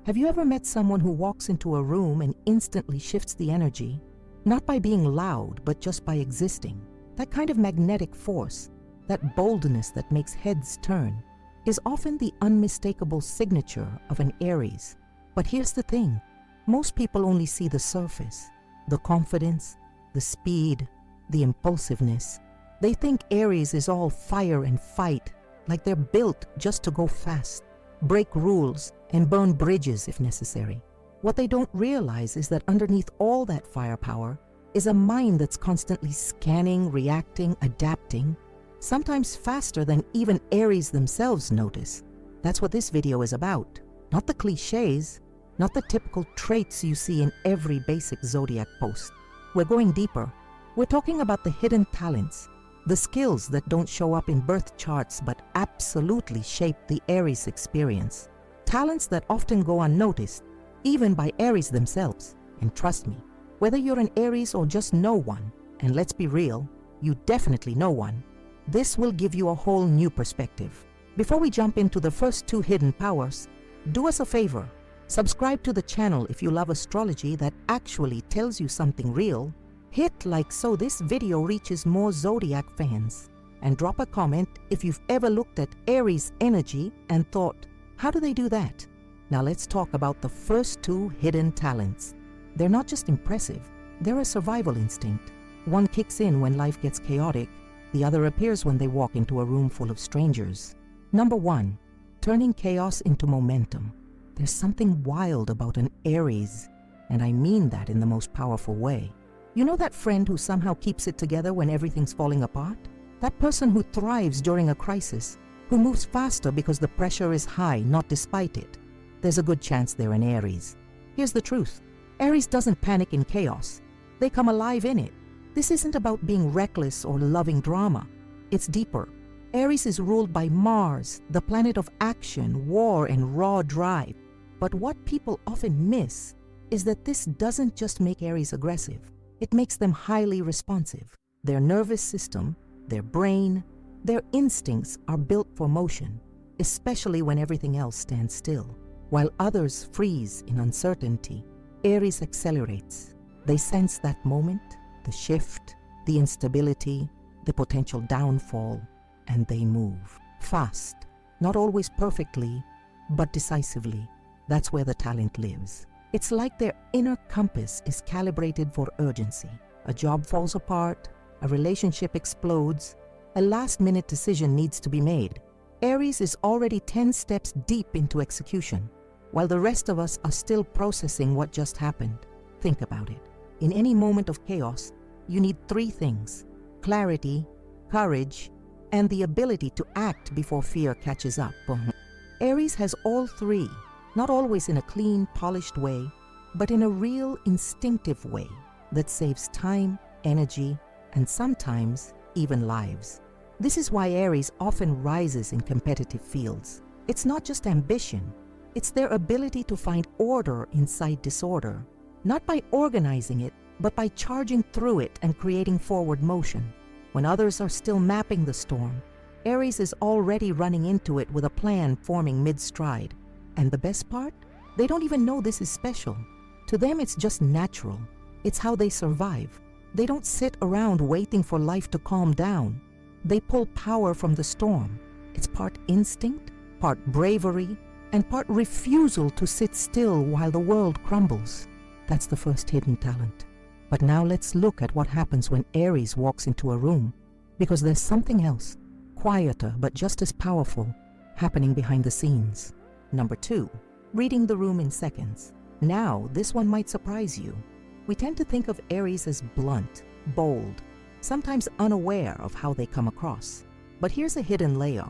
Have you ever met someone who walks into a room and instantly shifts the energy? Not by being loud, but just by existing. That kind of magnetic force, that boldness that makes heads turn, is often the unmistakable signature of an Aries. But here's the thing, most people only see the surface, the confidence, the speed, the impulsiveness. They think Aries is all fire and fight, like they're built just to go fast, break rules, and burn bridges if necessary. What they don't realize is that underneath all that firepower is a mind that's constantly scanning, reacting, adapting, sometimes faster than even Aries themselves notice. That's what this video is about. Not the cliches, not the typical traits you see in every basic Zodiac post. We're going deeper. We're talking about the hidden talents, the skills that don't show up in birth charts but absolutely shape the Aries experience. Talents that often go unnoticed, even by Aries themselves. And trust me, whether you're an Aries or just know one, and let's be real, you definitely know one, this will give you a whole new perspective. Before we jump into the first two hidden powers, do us a favor. Subscribe to the channel if you love astrology that actually tells you something real. Hit like so this video reaches more Zodiac fans. And drop a comment if you've ever looked at Aries energy and thought, how do they do that? Now let's talk about the first two hidden talents. They're not just impressive, they're a survival instinct. One kicks in when life gets chaotic, the other appears when they walk into a room full of strangers. Number one, turning chaos into momentum. There's something wild about an Aries, and I mean that in the most powerful way. You know that friend who somehow keeps it together when everything's falling apart? That person who thrives during a crisis, who moves faster because the pressure is high, not despite it. There's a good chance they're an Aries. Here's the truth. Aries doesn't panic in chaos. They come alive in it. This isn't about being reckless or loving drama. It's deeper. Aries is ruled by Mars, the planet of action, war, and raw drive. But what people often miss is that this doesn't just make Aries aggressive. It makes them highly responsive. Their nervous system, their brain, their instincts are built for motion, especially when everything else stands still. While others freeze in uncertainty, Aries accelerates. They sense that moment, the shift, the instability, the potential downfall, and they move fast, not always perfectly, but decisively. That's where the talent lives. It's like their inner compass is calibrated for urgency. A job falls apart, a relationship explodes, a last-minute decision needs to be made. Aries is already 10 steps deep into execution, while the rest of us are still processing what just happened. Think about it. In any moment of chaos, you need three things: clarity, courage, and the ability to act before fear catches up. Aries has all three, not always in a clean, polished way, but in a real, instinctive way that saves time, energy, and sometimes even lives. This is why Aries often rises in competitive fields. It's not just ambition, it's their ability to find order inside disorder, not by organizing it, but by charging through it and creating forward motion. When others are still mapping the storm, Aries is already running into it with a plan forming mid-stride. And the best part? They don't even know this is special. To them, it's just natural. It's how they survive. They don't sit around waiting for life to calm down. They pull power from the storm. It's part instinct, part bravery, and part refusal to sit still while the world crumbles. That's the first hidden talent. But now let's look at what happens when Aries walks into a room, because there's something else, quieter but just as powerful, happening behind the scenes. Number two, reading the room in seconds. Now, this one might surprise you. We tend to think of Aries as blunt, bold, sometimes unaware of how they come across. But here's a hidden layer.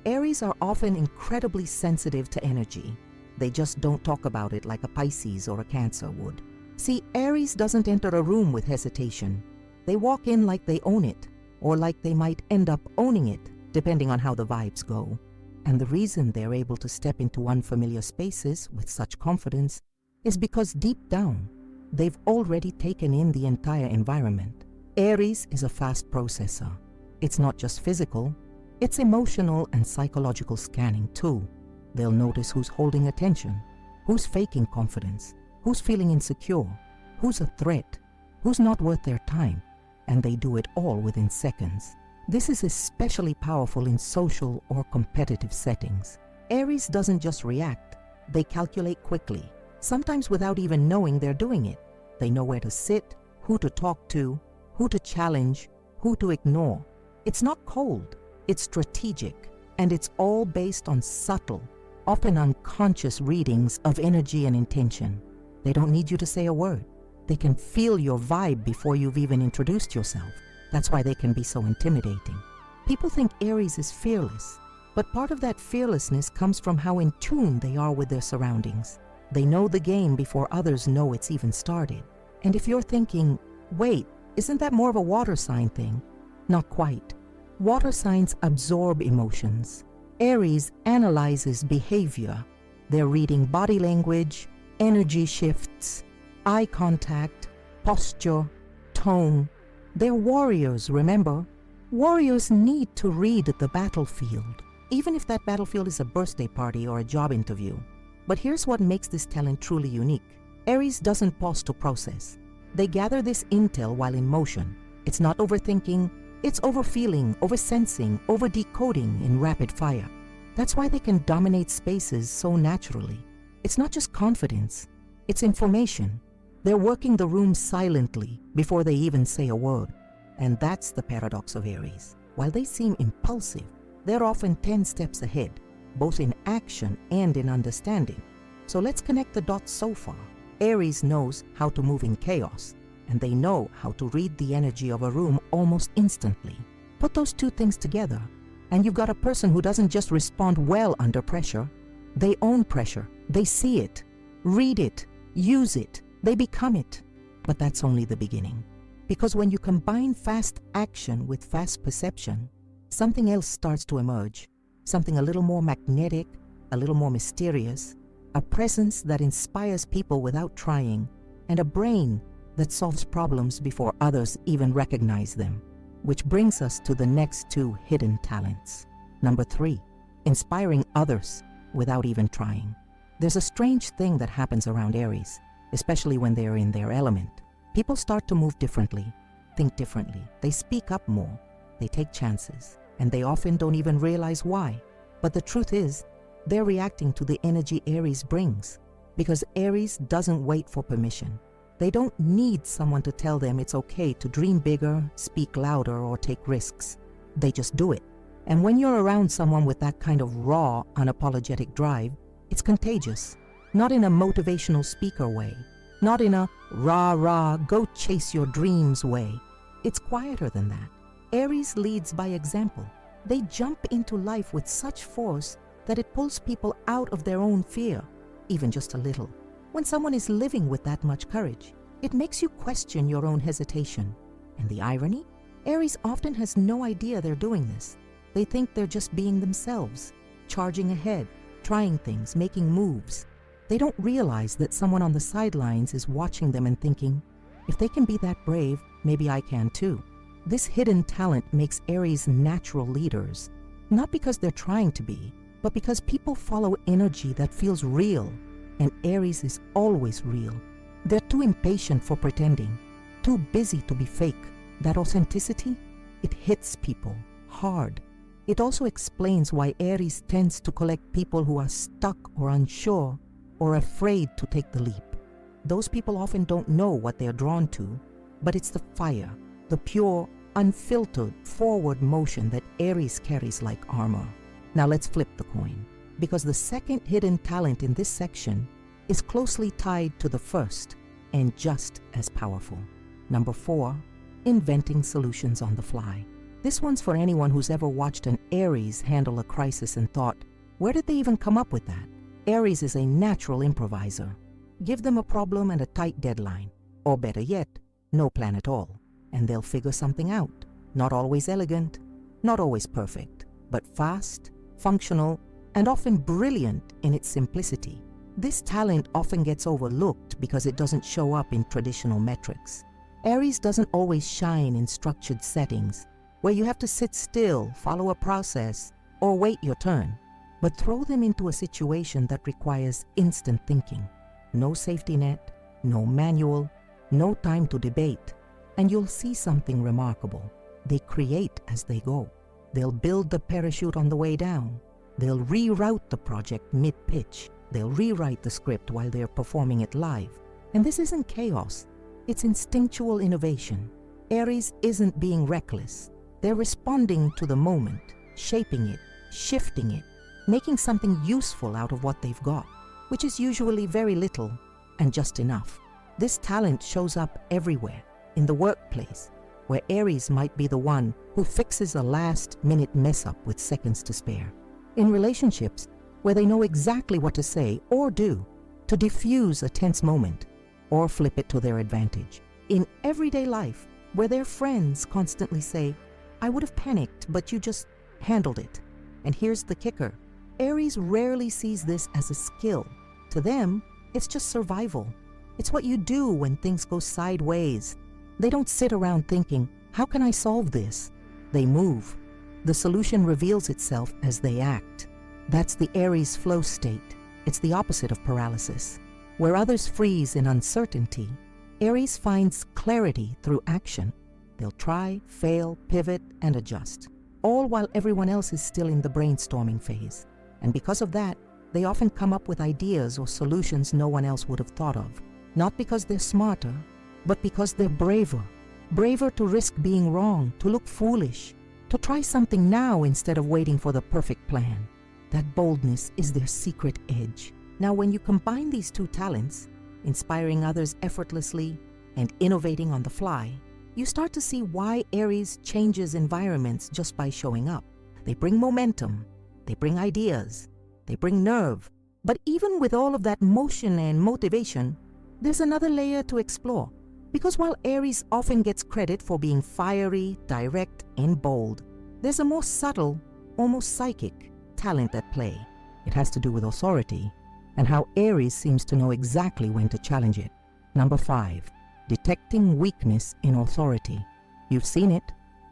Aries are often incredibly sensitive to energy. They just don't talk about it like a Pisces or a Cancer would. See, Aries doesn't enter a room with hesitation. They walk in like they own it, or like they might end up owning it, depending on how the vibes go. And the reason they're able to step into unfamiliar spaces with such confidence is because deep down, they've already taken in the entire environment. Aries is a fast processor. It's not just physical, it's emotional and psychological scanning too. They'll notice who's holding attention, Who's faking confidence? Who's feeling insecure? Who's a threat? Who's not worth their time? And they do it all within seconds. This is especially powerful in social or competitive settings. Aries doesn't just react, they calculate quickly, sometimes without even knowing they're doing it. They know where to sit, who to talk to, who to challenge, who to ignore. It's not cold, it's strategic, and it's all based on subtle, often unconscious readings of energy and intention. They don't need you to say a word. They can feel your vibe before you've even introduced yourself. That's why they can be so intimidating. People think Aries is fearless, but part of that fearlessness comes from how in tune they are with their surroundings. They know the game before others know it's even started. And if you're thinking, wait, isn't that more of a water sign thing? Not quite. Water signs absorb emotions. Aries analyzes behavior. They're reading body language, energy shifts, eye contact, posture, tone. They're warriors, remember? Warriors need to read the battlefield, even if that battlefield is a birthday party or a job interview. But here's what makes this talent truly unique. Aries doesn't pause to process. They gather this intel while in motion. It's not overthinking, it's overfeeling, oversensing, overdecoding in rapid fire. That's why they can dominate spaces so naturally. It's not just confidence, it's information. They're working the room silently before they even say a word. And that's the paradox of Aries. While they seem impulsive, they're often 10 steps ahead, both in action and in understanding. So let's connect the dots so far. Aries knows how to move in chaos, and they know how to read the energy of a room almost instantly. Put those two things together, and you've got a person who doesn't just respond well under pressure. They own pressure. They see it, read it, use it. They become it. But that's only the beginning. Because when you combine fast action with fast perception, something else starts to emerge. Something a little more magnetic, a little more mysterious, a presence that inspires people without trying, and a brain that solves problems before others even recognize them. Which brings us to the next two hidden talents. Number 3, inspiring others without even trying. There's a strange thing that happens around Aries, especially when they're in their element. People start to move differently, think differently. They speak up more, they take chances, and they often don't even realize why. But the truth is, they're reacting to the energy Aries brings, because Aries doesn't wait for permission. They don't need someone to tell them it's okay to dream bigger, speak louder, or take risks. They just do it. And when you're around someone with that kind of raw, unapologetic drive, it's contagious. Not in a motivational speaker way, not in a rah-rah, go chase your dreams way. It's quieter than that. Aries leads by example. They jump into life with such force that it pulls people out of their own fear, even just a little. When someone is living with that much courage, it makes you question your own hesitation. And the irony? Aries often has no idea they're doing this. They think they're just being themselves, charging ahead, trying things, making moves. They don't realize that someone on the sidelines is watching them and thinking, if they can be that brave, maybe I can too. This hidden talent makes Aries natural leaders, not because they're trying to be, but because people follow energy that feels real, and Aries is always real. They're too impatient for pretending, too busy to be fake. That authenticity, it hits people hard. It also explains why Aries tends to collect people who are stuck or unsure or afraid to take the leap. Those people often don't know what they're drawn to, but it's the fire, the pure, unfiltered forward motion that Aries carries like armor. Now let's flip the coin, because the second hidden talent in this section is closely tied to the first and just as powerful. Number 4, inventing solutions on the fly. This one's for anyone who's ever watched an Aries handle a crisis and thought, where did they even come up with that? Aries is a natural improviser. Give them a problem and a tight deadline, or better yet, no plan at all, and they'll figure something out. Not always elegant, not always perfect, but fast, functional, and often brilliant in its simplicity. This talent often gets overlooked because it doesn't show up in traditional metrics. Aries doesn't always shine in structured settings, where you have to sit still, follow a process, or wait your turn. but throw them into a situation that requires instant thinking. No safety net, no manual, no time to debate, and you'll see something remarkable. They create as they go. They'll build the parachute on the way down. They'll reroute the project mid-pitch. They'll rewrite the script while they're performing it live. And this isn't chaos. It's instinctual innovation. Aries isn't being reckless. They're responding to the moment, shaping it, shifting it, making something useful out of what they've got, which is usually very little and just enough. This talent shows up everywhere, in the workplace, where Aries might be the one who fixes a last-minute mess-up with seconds to spare. In relationships, where they know exactly what to say or do to diffuse a tense moment or flip it to their advantage. In everyday life, where their friends constantly say, "I would have panicked, but you just handled it." And here's the kicker. Aries rarely sees this as a skill. To them, it's just survival. It's what you do when things go sideways. They don't sit around thinking, "How can I solve this?" They move. The solution reveals itself as they act. That's the Aries flow state. It's the opposite of paralysis. Where others freeze in uncertainty, Aries finds clarity through action. They'll try, fail, pivot, and adjust, all while everyone else is still in the brainstorming phase. And because of that, they often come up with ideas or solutions no one else would have thought of. Not because they're smarter, but because they're braver. Braver to risk being wrong, to look foolish, to try something now instead of waiting for the perfect plan. That boldness is their secret edge. Now, when you combine these two talents, inspiring others effortlessly and innovating on the fly, you start to see why Aries changes environments just by showing up. They bring momentum, they bring ideas, they bring nerve. But even with all of that motion and motivation, there's another layer to explore. Because while Aries often gets credit for being fiery, direct, and bold, there's a more subtle, almost psychic talent at play. It has to do with authority and how Aries seems to know exactly when to challenge it. Number 5, detecting weakness in authority. You've seen it.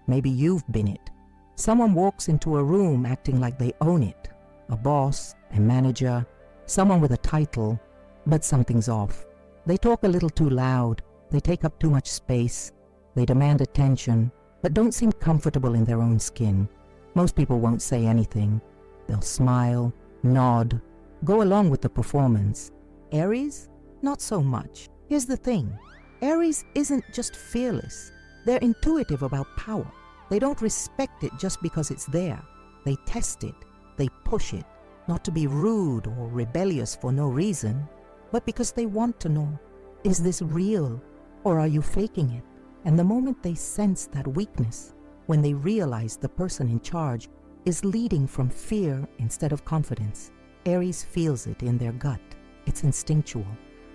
Maybe you've been it. Someone walks into a room acting like they own it. A boss, a manager, someone with a title, but something's off. They talk a little too loud. They take up too much space. They demand attention, but don't seem comfortable in their own skin. Most people won't say anything. They'll smile, nod, go along with the performance. Aries? Not so much. Here's the thing. Aries isn't just fearless. They're intuitive about power. They don't respect it just because it's there. They test it. They push it. Not to be rude or rebellious for no reason, but because they want to know, is this real or are you faking it? And the moment they sense that weakness, when they realize the person in charge is leading from fear instead of confidence, Aries feels it in their gut. It's instinctual.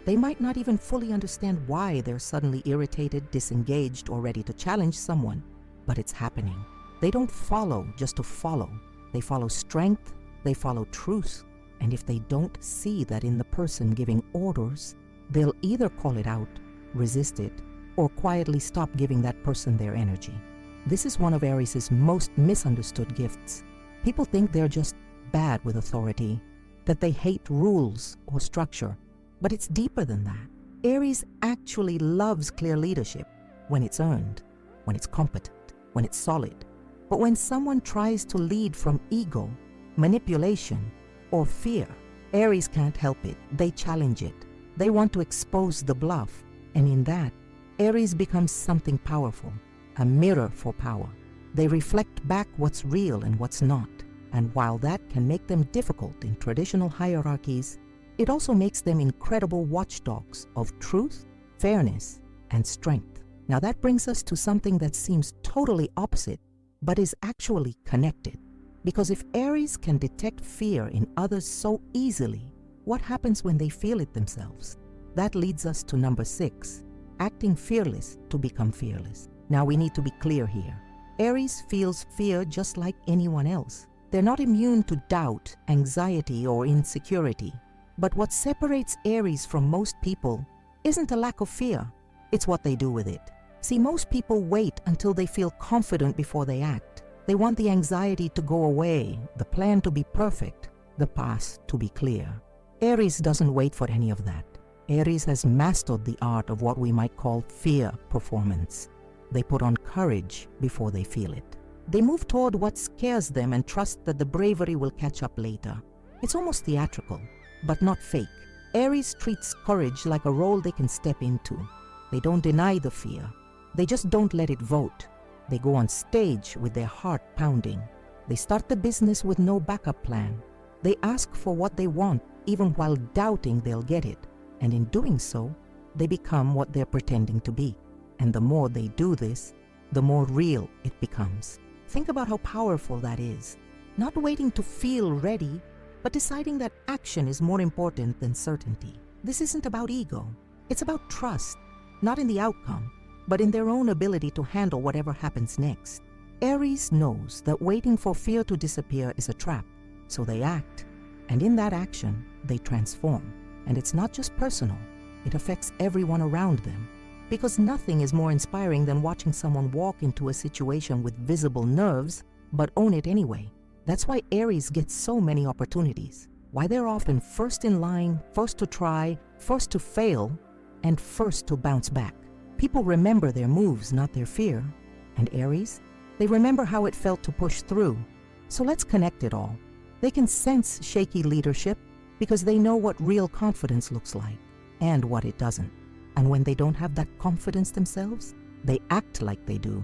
They might not even fully understand why they're suddenly irritated, disengaged, or ready to challenge someone, but it's happening. They don't follow just to follow. They follow strength, they follow truth, and if they don't see that in the person giving orders, they'll either call it out, resist it, or quietly stop giving that person their energy. This is one of Aries' most misunderstood gifts. People think they're just bad with authority, that they hate rules or structure, but it's deeper than that. Aries actually loves clear leadership when it's earned, when it's competent, when it's solid. But when someone tries to lead from ego, manipulation, or fear, Aries can't help it. They challenge it. They want to expose the bluff, and in that, Aries becomes something powerful, a mirror for power. They reflect back what's real and what's not, and while that can make them difficult in traditional hierarchies, it also makes them incredible watchdogs of truth, fairness, and strength. Now that brings us to something that seems totally opposite, but is actually connected. Because if Aries can detect fear in others so easily, what happens when they feel it themselves? That leads us to number 6, acting fearless to become fearless. Now we need to be clear here. Aries feels fear just like anyone else. They're not immune to doubt, anxiety, or insecurity. But what separates Aries from most people isn't a lack of fear, it's what they do with it. See, most people wait until they feel confident before they act. They want the anxiety to go away, the plan to be perfect, the path to be clear. Aries doesn't wait for any of that. Aries has mastered the art of what we might call fear performance. They put on courage before they feel it. They move toward what scares them and trust that the bravery will catch up later. It's almost theatrical, but not fake. Aries treats courage like a role they can step into. They don't deny the fear. They just don't let it vote. They go on stage with their heart pounding. They start the business with no backup plan. They ask for what they want, even while doubting they'll get it. And in doing so, they become what they're pretending to be. And the more they do this, the more real it becomes. Think about how powerful that is. Not waiting to feel ready, but deciding that action is more important than certainty. This isn't about ego. It's about trust, not in the outcome, but in their own ability to handle whatever happens next. Aries knows that waiting for fear to disappear is a trap, so they act. And in that action, they transform. And it's not just personal. It affects everyone around them. Because nothing is more inspiring than watching someone walk into a situation with visible nerves, but own it anyway. That's why Aries gets so many opportunities. Why they're often first in line, first to try, first to fail, and first to bounce back. People remember their moves, not their fear. And Aries, they remember how it felt to push through. So let's connect it all. They can sense shaky leadership because they know what real confidence looks like and what it doesn't. And when they don't have that confidence themselves, they act like they do.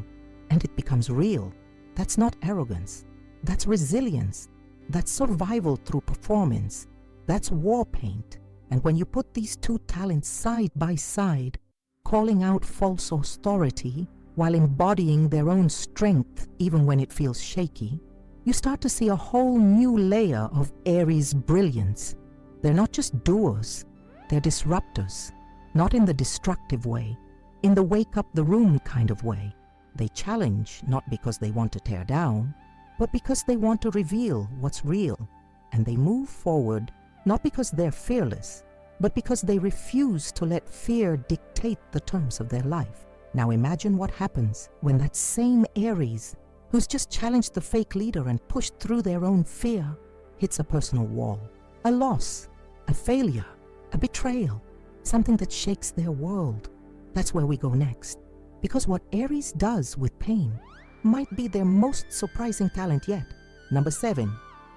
And it becomes real. That's not arrogance. That's resilience. That's survival through performance. That's war paint. And when you put these two talents side by side, calling out false authority while embodying their own strength even when it feels shaky, you start to see a whole new layer of Aries brilliance. They're not just doers, they're disruptors. Not in the destructive way, in the wake up the room kind of way. They challenge not because they want to tear down, but because they want to reveal what's real. And they move forward not because they're fearless, but because they refuse to let fear dictate the terms of their life. Now imagine what happens when that same Aries, who's just challenged the fake leader and pushed through their own fear, hits a personal wall, a loss, a failure, a betrayal, something that shakes their world. That's where we go next. Because what Aries does with pain might be their most surprising talent yet. Number 7,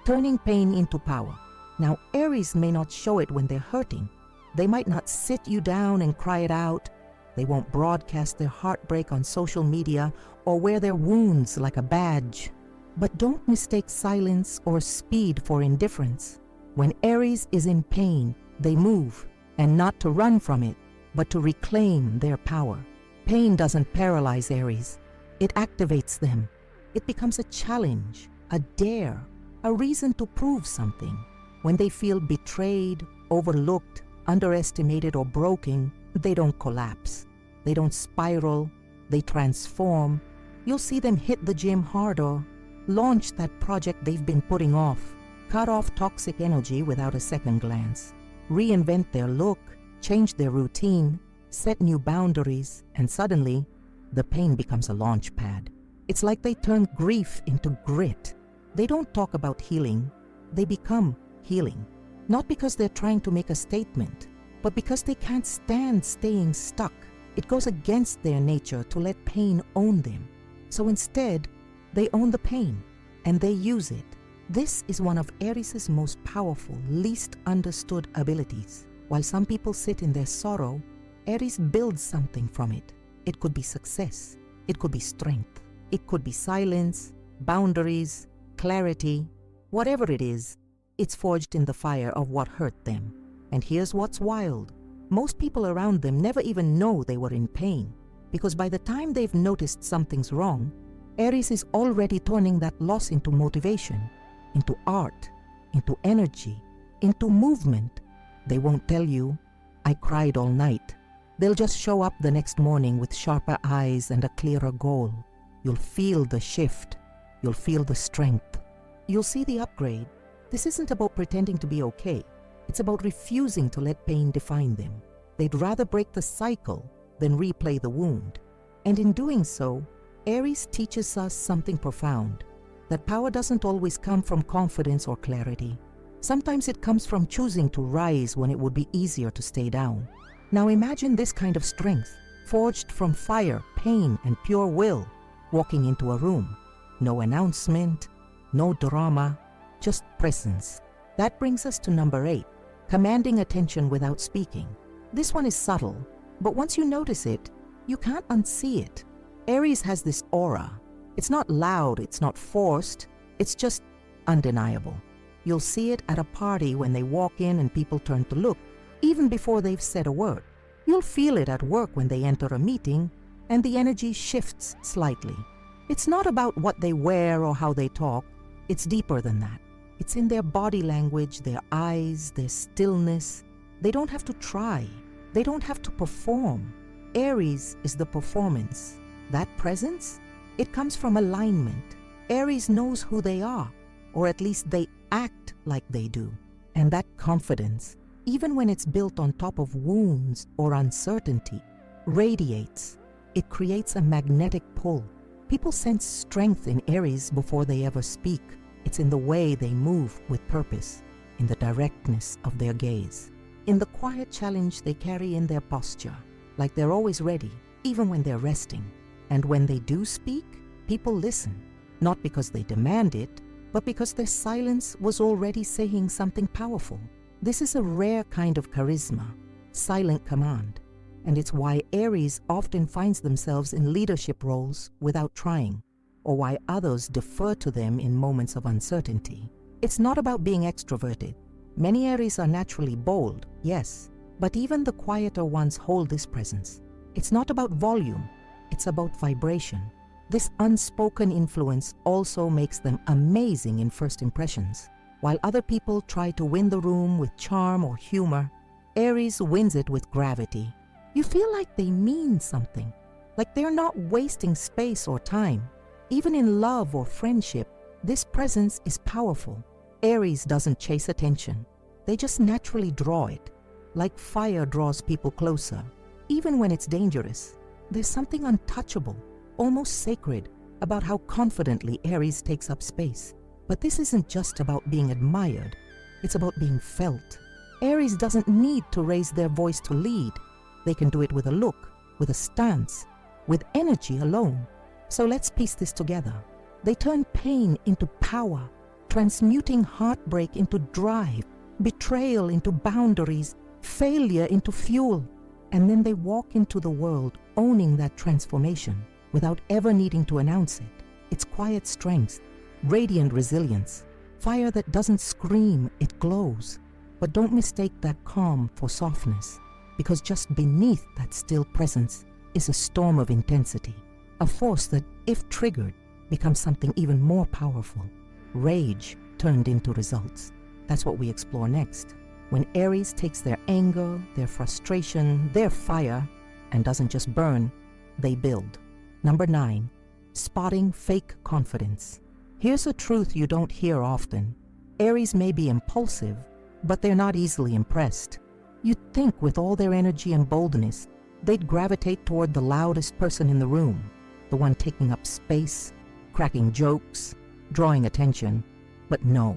turning pain into power. Now, Aries may not show it when they're hurting. They might not sit you down and cry it out. They won't broadcast their heartbreak on social media or wear their wounds like a badge. But don't mistake silence or speed for indifference. When Aries is in pain, they move, and not to run from it, but to reclaim their power. Pain doesn't paralyze Aries. It activates them. It becomes a challenge, a dare, a reason to prove something. When they feel betrayed, overlooked, underestimated, or broken, they don't collapse. They don't spiral. They transform. You'll see them hit the gym harder, launch that project they've been putting off, cut off toxic energy without a second glance, reinvent their look, change their routine, set new boundaries, and suddenly, the pain becomes a launch pad. It's like they turn grief into grit. They don't talk about healing, they become healing. Not because they're trying to make a statement, but because they can't stand staying stuck. It goes against their nature to let pain own them. So instead, they own the pain, and they use it. This is one of Aries' most powerful, least understood abilities. While some people sit in their sorrow, Aries builds something from it. It could be success. It could be strength. It could be silence, boundaries, clarity. Whatever it is, it's forged in the fire of what hurt them. And here's what's wild. Most people around them never even know they were in pain, because by the time they've noticed something's wrong, Aries is already turning that loss into motivation, into art, into energy, into movement. They won't tell you, "I cried all night." They'll just show up the next morning with sharper eyes and a clearer goal. You'll feel the shift. You'll feel the strength. You'll see the upgrade. This isn't about pretending to be okay. It's about refusing to let pain define them. They'd rather break the cycle than replay the wound. And in doing so, Aries teaches us something profound, that power doesn't always come from confidence or clarity. Sometimes it comes from choosing to rise when it would be easier to stay down. Now imagine this kind of strength, forged from fire, pain, and pure will, walking into a room. No announcement, no drama, just presence. That brings us to number 8, commanding attention without speaking. This one is subtle, but once you notice it, you can't unsee it. Aries has this aura. It's not loud, it's not forced, it's just undeniable. You'll see it at a party when they walk in and people turn to look, even before they've said a word. You'll feel it at work when they enter a meeting and the energy shifts slightly. It's not about what they wear or how they talk, it's deeper than that. It's in their body language, their eyes, their stillness. They don't have to try. They don't have to perform. Aries is the performance. That presence, it comes from alignment. Aries knows who they are, or at least they act like they do. And that confidence, even when it's built on top of wounds or uncertainty, radiates. It creates a magnetic pull. People sense strength in Aries before they ever speak. It's in the way they move with purpose, in the directness of their gaze, in the quiet challenge they carry in their posture, like they're always ready, even when they're resting. And when they do speak, people listen, not because they demand it, but because their silence was already saying something powerful. This is a rare kind of charisma, silent command, and it's why Aries often finds themselves in leadership roles without trying, or why others defer to them in moments of uncertainty. It's not about being extroverted. Many Aries are naturally bold, yes, but even the quieter ones hold this presence. It's not about volume, it's about vibration. This unspoken influence also makes them amazing in first impressions. While other people try to win the room with charm or humor, Aries wins it with gravity. You feel like they mean something, like they're not wasting space or time. Even in love or friendship, this presence is powerful. Aries doesn't chase attention. They just naturally draw it, like fire draws people closer. Even when it's dangerous, there's something untouchable, almost sacred, about how confidently Aries takes up space. But this isn't just about being admired, it's about being felt. Aries doesn't need to raise their voice to lead. They can do it with a look, with a stance, with energy alone. So let's piece this together. They turn pain into power, transmuting heartbreak into drive, betrayal into boundaries, failure into fuel. And then they walk into the world owning that transformation without ever needing to announce it. It's quiet strength, radiant resilience, fire that doesn't scream, it glows. But don't mistake that calm for softness, because just beneath that still presence is a storm of intensity. A force that, if triggered, becomes something even more powerful. Rage turned into results. That's what we explore next. When Aries takes their anger, their frustration, their fire, and doesn't just burn, they build. Number 9, spotting fake confidence. Here's a truth you don't hear often. Aries may be impulsive, but they're not easily impressed. You'd think with all their energy and boldness, they'd gravitate toward the loudest person in the room, the one taking up space, cracking jokes, drawing attention. But no,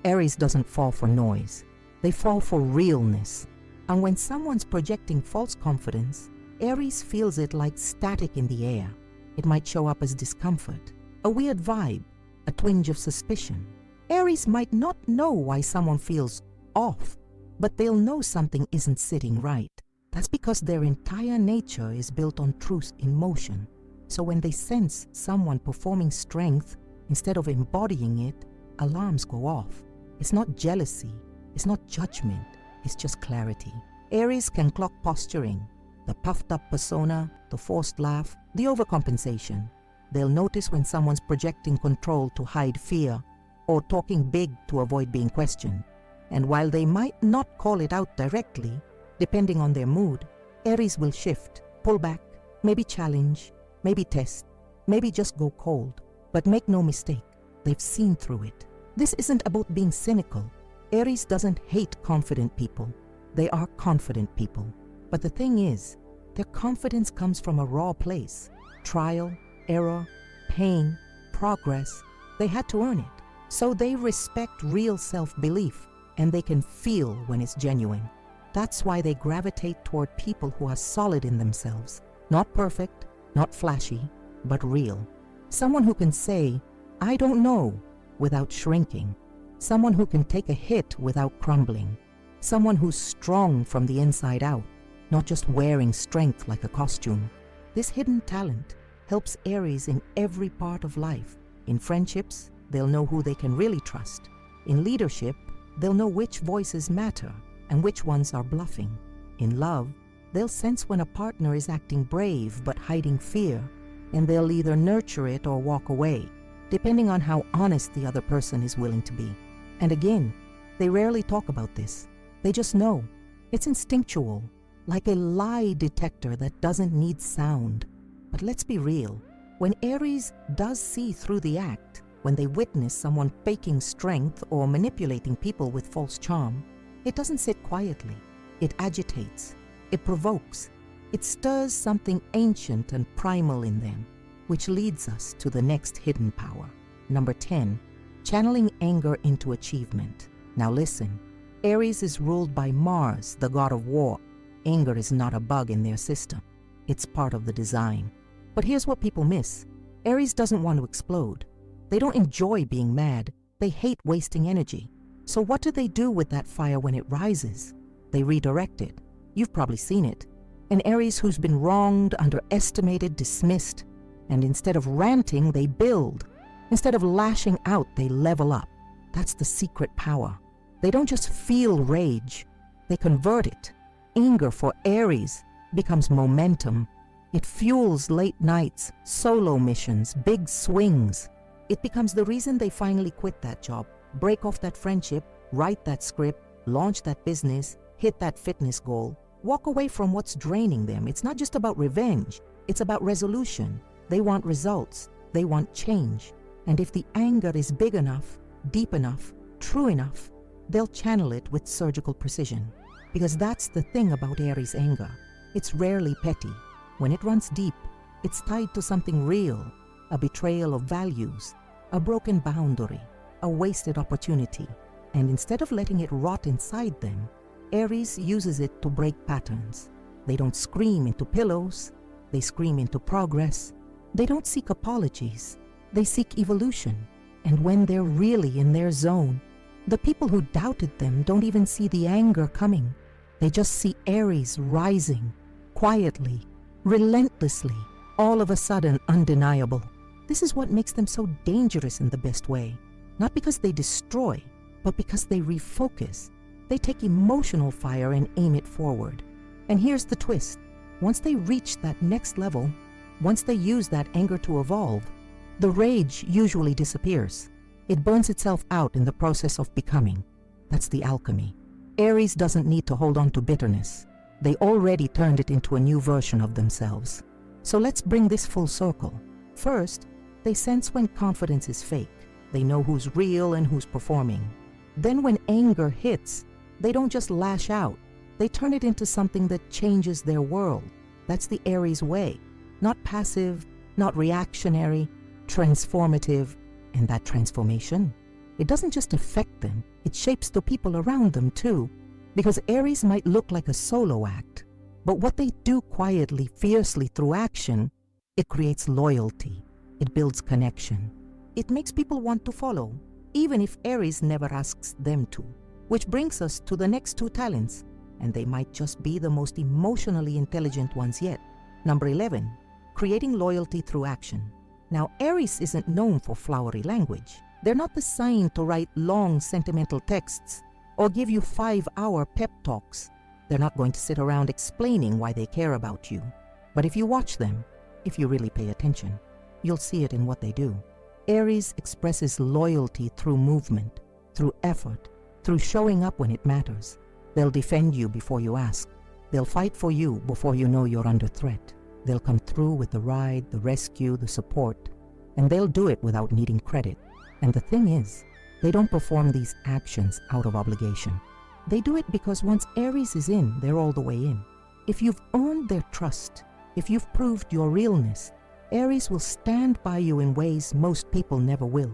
Aries doesn't fall for noise. They fall for realness. And when someone's projecting false confidence, Aries feels it like static in the air. It might show up as discomfort, a weird vibe, a twinge of suspicion. Aries might not know why someone feels off, but they'll know something isn't sitting right. That's because their entire nature is built on truth in motion. So when they sense someone performing strength instead of embodying it, alarms go off. It's not jealousy, it's not judgment, it's just clarity. Aries can clock posturing, the puffed up persona, the forced laugh, the overcompensation. They'll notice when someone's projecting control to hide fear or talking big to avoid being questioned. And while they might not call it out directly, depending on their mood, Aries will shift, pull back, maybe challenge, maybe test, maybe just go cold. But make no mistake, they've seen through it. This isn't about being cynical. Aries doesn't hate confident people. They are confident people. But the thing is, their confidence comes from a raw place. Trial, error, pain, progress. They had to earn it. So they respect real self-belief. and they can feel when it's genuine. That's why they gravitate toward people who are solid in themselves. Not perfect, not flashy, but real. Someone who can say, "I don't know," without shrinking. Someone who can take a hit without crumbling. Someone who's strong from the inside out, not just wearing strength like a costume. This hidden talent helps Aries in every part of life. In friendships, they'll know who they can really trust. In leadership, they'll know which voices matter and which ones are bluffing. In love, they'll sense when a partner is acting brave but hiding fear, and they'll either nurture it or walk away, depending on how honest the other person is willing to be. And again, they rarely talk about this. They just know. It's instinctual, like a lie detector that doesn't need sound. But let's be real. When Aries does see through the act, when they witness someone faking strength or manipulating people with false charm, it doesn't sit quietly. It agitates. It provokes. It stirs something ancient and primal in them, which leads us to the next hidden power. Number 10, channeling anger into achievement. Now listen, Aries is ruled by Mars, the god of war. Anger is not a bug in their system. It's part of the design. But here's what people miss. Aries doesn't want to explode. They don't enjoy being mad. They hate wasting energy. So what do they do with that fire when it rises? They redirect it. You've probably seen it. An Aries who's been wronged, underestimated, dismissed. And instead of ranting, they build. Instead of lashing out, they level up. That's the secret power. They don't just feel rage. They convert it. Anger for Aries becomes momentum. It fuels late nights, solo missions, big swings. It becomes the reason they finally quit that job, break off that friendship, write that script, launch that business, hit that fitness goal, walk away from what's draining them. It's not just about revenge. It's about resolution. They want results. They want change. And if the anger is big enough, deep enough, true enough, they'll channel it with surgical precision. Because that's the thing about Aries anger. It's rarely petty. When it runs deep, it's tied to something real, a betrayal of values, a broken boundary, a wasted opportunity. And instead of letting it rot inside them, Aries uses it to break patterns. They don't scream into pillows. They scream into progress. They don't seek apologies. They seek evolution. And when they're really in their zone, the people who doubted them don't even see the anger coming. They just see Aries rising, quietly, relentlessly, all of a sudden undeniable. This is what makes them so dangerous in the best way. Not because they destroy, but because they refocus. They take emotional fire and aim it forward. And here's the twist. Once they reach that next level, once they use that anger to evolve, the rage usually disappears. It burns itself out in the process of becoming. That's the alchemy. Aries doesn't need to hold on to bitterness. They already turned it into a new version of themselves. So let's bring this full circle. First, they sense when confidence is fake. They know who's real and who's performing. Then when anger hits, they don't just lash out. They turn it into something that changes their world. That's the Aries way. Not passive, not reactionary, transformative. And that transformation, it doesn't just affect them, it shapes the people around them too. Because Aries might look like a solo act, but what they do quietly, fiercely through action, it creates loyalty. It builds connection. It makes people want to follow, even if Aries never asks them to. Which brings us to the next two talents, and they might just be the most emotionally intelligent ones yet. Number 11, creating loyalty through action. Now, Aries isn't known for flowery language. They're not the sign to write long, sentimental texts or give you 5-hour pep talks. They're not going to sit around explaining why they care about you. But if you watch them, if you really pay attention, you'll see it in what they do. Aries expresses loyalty through movement, through effort, through showing up when it matters. They'll defend you before you ask. They'll fight for you before you know you're under threat. They'll come through with the ride, the rescue, the support, and they'll do it without needing credit. And the thing is, they don't perform these actions out of obligation. They do it because once Aries is in, they're all the way in. If you've earned their trust, if you've proved your realness, Aries will stand by you in ways most people never will.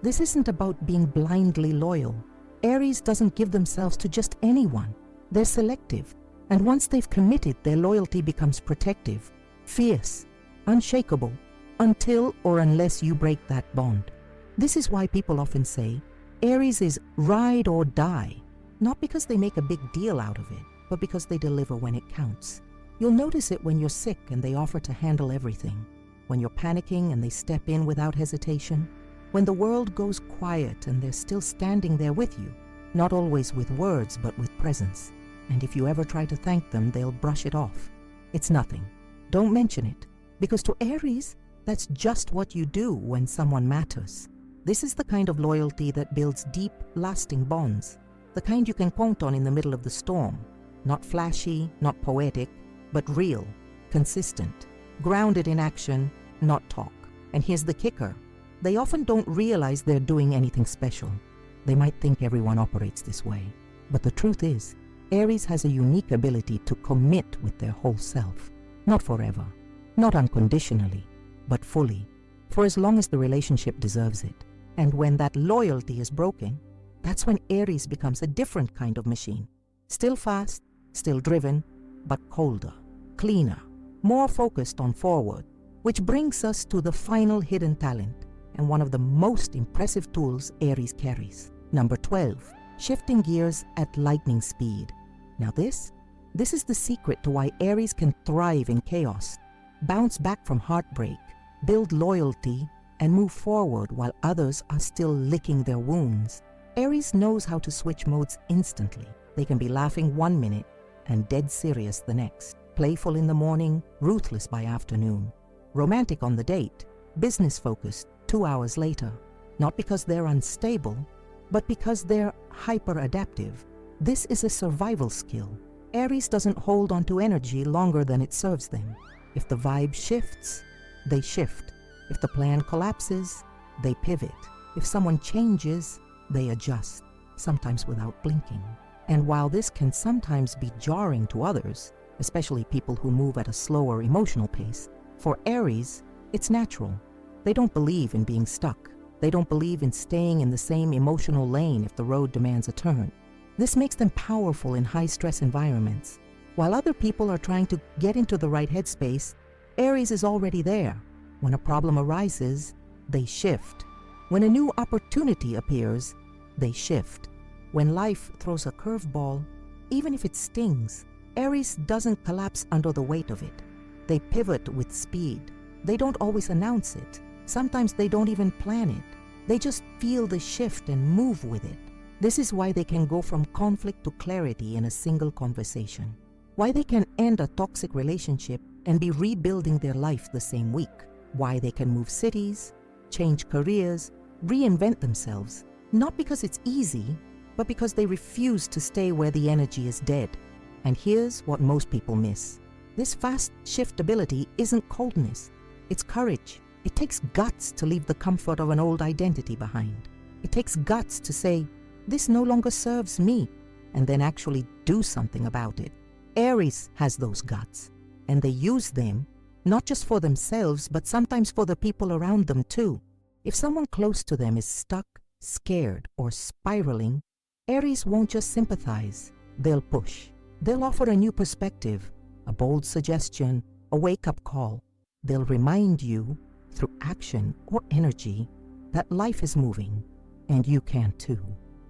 This isn't about being blindly loyal. Aries doesn't give themselves to just anyone. They're selective, and once they've committed, their loyalty becomes protective, fierce, unshakable, until or unless you break that bond. This is why people often say Aries is ride or die, not because they make a big deal out of it, but because they deliver when it counts. You'll notice it when you're sick and they offer to handle everything, when you're panicking and they step in without hesitation, when the world goes quiet and they're still standing there with you, not always with words but with presence. And if you ever try to thank them, they'll brush it off. It's nothing. Don't mention it, because to Aries, that's just what you do when someone matters. This is the kind of loyalty that builds deep, lasting bonds, the kind you can count on in the middle of the storm. Not flashy, not poetic, but real, consistent, grounded in action, not talk. And here's the kicker. They often don't realize they're doing anything special. They might think everyone operates this way. But the truth is, Aries has a unique ability to commit with their whole self. Not forever, not unconditionally, but fully, for as long as the relationship deserves it. And when that loyalty is broken, that's when Aries becomes a different kind of machine. Still fast, still driven, but colder, cleaner, more focused on forward. Which brings us to the final hidden talent, and one of the most impressive tools Aries carries. Number 12, shifting gears at lightning speed. Now this is the secret to why Aries can thrive in chaos, bounce back from heartbreak, build loyalty, and move forward while others are still licking their wounds. Aries knows how to switch modes instantly. They can be laughing one minute and dead serious the next, playful in the morning, ruthless by afternoon, romantic on the date, business-focused 2 hours later. Not because they're unstable, but because they're hyper-adaptive. This is a survival skill. Aries doesn't hold on to energy longer than it serves them. If the vibe shifts, they shift. If the plan collapses, they pivot. If someone changes, they adjust, sometimes without blinking. And while this can sometimes be jarring to others, especially people who move at a slower emotional pace, for Aries, it's natural. They don't believe in being stuck. They don't believe in staying in the same emotional lane if the road demands a turn. This makes them powerful in high-stress environments. While other people are trying to get into the right headspace, Aries is already there. When a problem arises, they shift. When a new opportunity appears, they shift. When life throws a curveball, even if it stings, Aries doesn't collapse under the weight of it. They pivot with speed. They don't always announce it. Sometimes they don't even plan it. They just feel the shift and move with it. This is why they can go from conflict to clarity in a single conversation. Why they can end a toxic relationship and be rebuilding their life the same week. Why they can move cities, change careers, reinvent themselves. Not because it's easy, but because they refuse to stay where the energy is dead. And here's what most people miss. This fast shiftability isn't coldness. It's courage. It takes guts to leave the comfort of an old identity behind. It takes guts to say, this no longer serves me, and then actually do something about it. Aries has those guts, and they use them not just for themselves, but sometimes for the people around them too. If someone close to them is stuck, scared, or spiraling, Aries won't just sympathize. They'll push. They'll offer a new perspective, a bold suggestion, a wake-up call. They'll remind you, through action or energy, that life is moving, and you can too.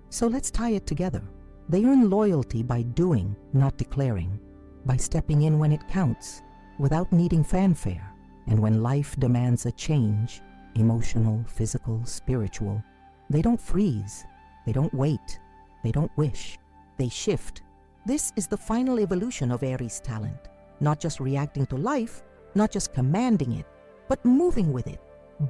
So let's tie it together. They earn loyalty by doing, not declaring, by stepping in when it counts, without needing fanfare, and when life demands a change, emotional, physical, spiritual, they don't freeze, they don't wait, they don't wish, they shift. This is the final evolution of Aries talent, not just reacting to life, not just commanding it, but moving with it,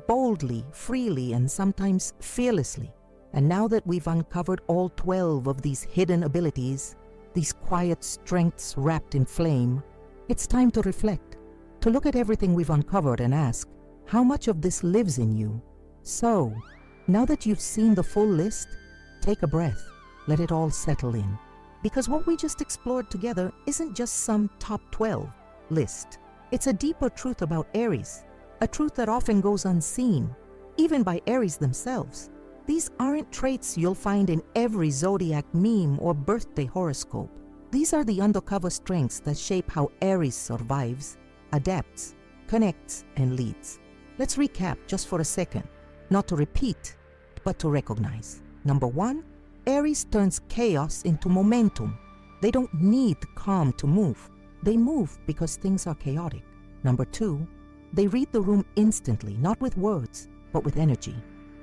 boldly, freely, and sometimes fearlessly. And now that we've uncovered all 12 of these hidden abilities, these quiet strengths wrapped in flame, it's time to reflect, to look at everything we've uncovered and ask, how much of this lives in you? So, now that you've seen the full list, take a breath, let it all settle in. Because what we just explored together isn't just some top 12 list. It's a deeper truth about Aries, a truth that often goes unseen, even by Aries themselves. These aren't traits you'll find in every Zodiac meme or birthday horoscope. These are the undercover strengths that shape how Aries survives, adapts, connects, and leads. Let's recap just for a second, not to repeat, but to recognize. Number 1, Aries turns chaos into momentum. They don't need calm to move. They move because things are chaotic. Number 2, they read the room instantly, not with words, but with energy.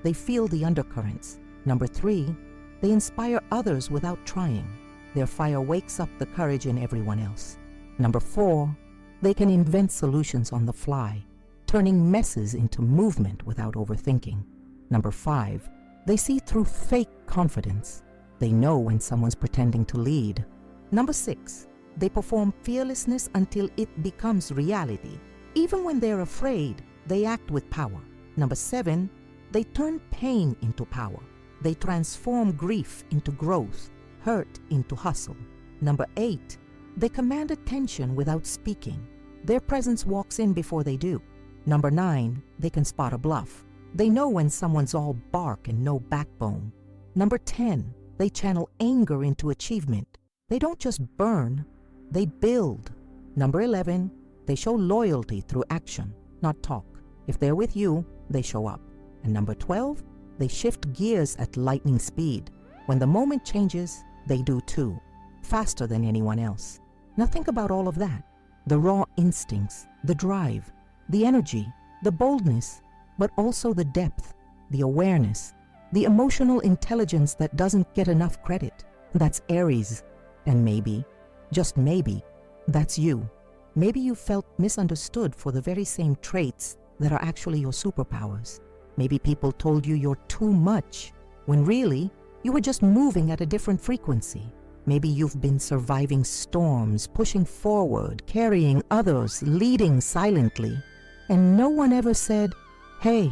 They feel the undercurrents. Number 3, they inspire others without trying. Their fire wakes up the courage in everyone else. Number 4, they can invent solutions on the fly, turning messes into movement without overthinking. Number 5, they see through fake confidence. They know when someone's pretending to lead. Number 6, they perform fearlessness until it becomes reality. Even when they're afraid, they act with power. Number 7, they turn pain into power. They transform grief into growth, hurt into hustle. Number 8, they command attention without speaking. Their presence walks in before they do. Number 9, they can spot a bluff. They know when someone's all bark and no backbone. Number 10, they channel anger into achievement. They don't just burn, they build. Number 11, they show loyalty through action, not talk. If they're with you, they show up. And number 12, they shift gears at lightning speed. When the moment changes, they do too, faster than anyone else. Now think about all of that. The raw instincts, the drive, the energy, the boldness, but also the depth, the awareness, the emotional intelligence that doesn't get enough credit. That's Aries. And maybe, just maybe, that's you. Maybe you felt misunderstood for the very same traits that are actually your superpowers. Maybe people told you you're too much, when really, you were just moving at a different frequency. Maybe you've been surviving storms, pushing forward, carrying others, leading silently, and no one ever said, "Hey,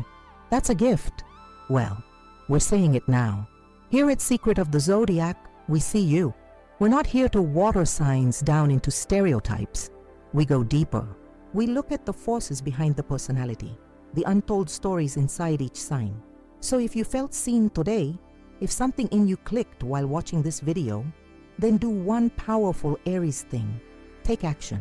that's a gift." Well, we're saying it now. Here at Secret of the Zodiac, we see you. We're not here to water signs down into stereotypes. We go deeper. We look at the forces behind the personality, the untold stories inside each sign. So if you felt seen today, if something in you clicked while watching this video, then do one powerful Aries thing. Take action.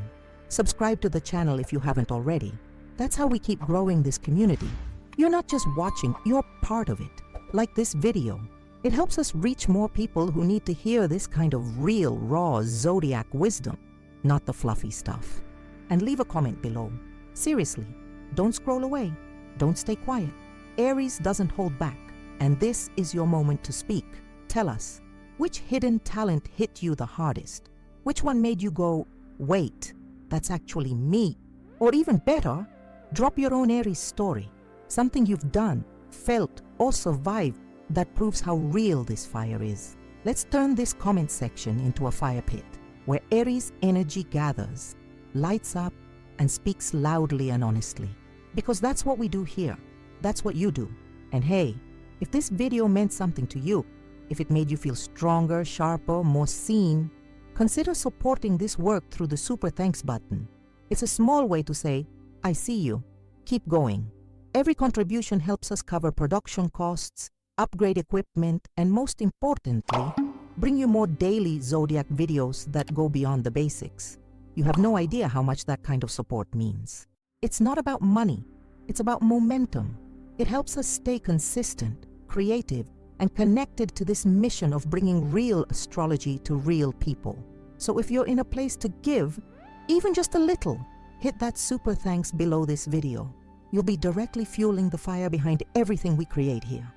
Subscribe to the channel if you haven't already. That's how we keep growing this community. You're not just watching, you're part of it. Like this video. It helps us reach more people who need to hear this kind of real, raw Zodiac wisdom, not the fluffy stuff. And leave a comment below. Seriously, don't scroll away. Don't stay quiet. Aries doesn't hold back, and this is your moment to speak. Tell us, which hidden talent hit you the hardest? Which one made you go, wait, that's actually me? Or even better, drop your own Aries story. Something you've done, felt, or survived that proves how real this fire is. Let's turn this comment section into a fire pit, where Aries energy gathers, lights up, and speaks loudly and honestly. Because that's what we do here. That's what you do. And hey, if this video meant something to you, if it made you feel stronger, sharper, more seen, consider supporting this work through the super thanks button. It's a small way to say, I see you. Keep going. Every contribution helps us cover production costs, upgrade equipment, and most importantly, bring you more daily Zodiac videos that go beyond the basics. You have no idea how much that kind of support means. It's not about money, it's about momentum. It helps us stay consistent, creative, and connected to this mission of bringing real astrology to real people. So if you're in a place to give, even just a little, hit that super thanks below this video. You'll be directly fueling the fire behind everything we create here.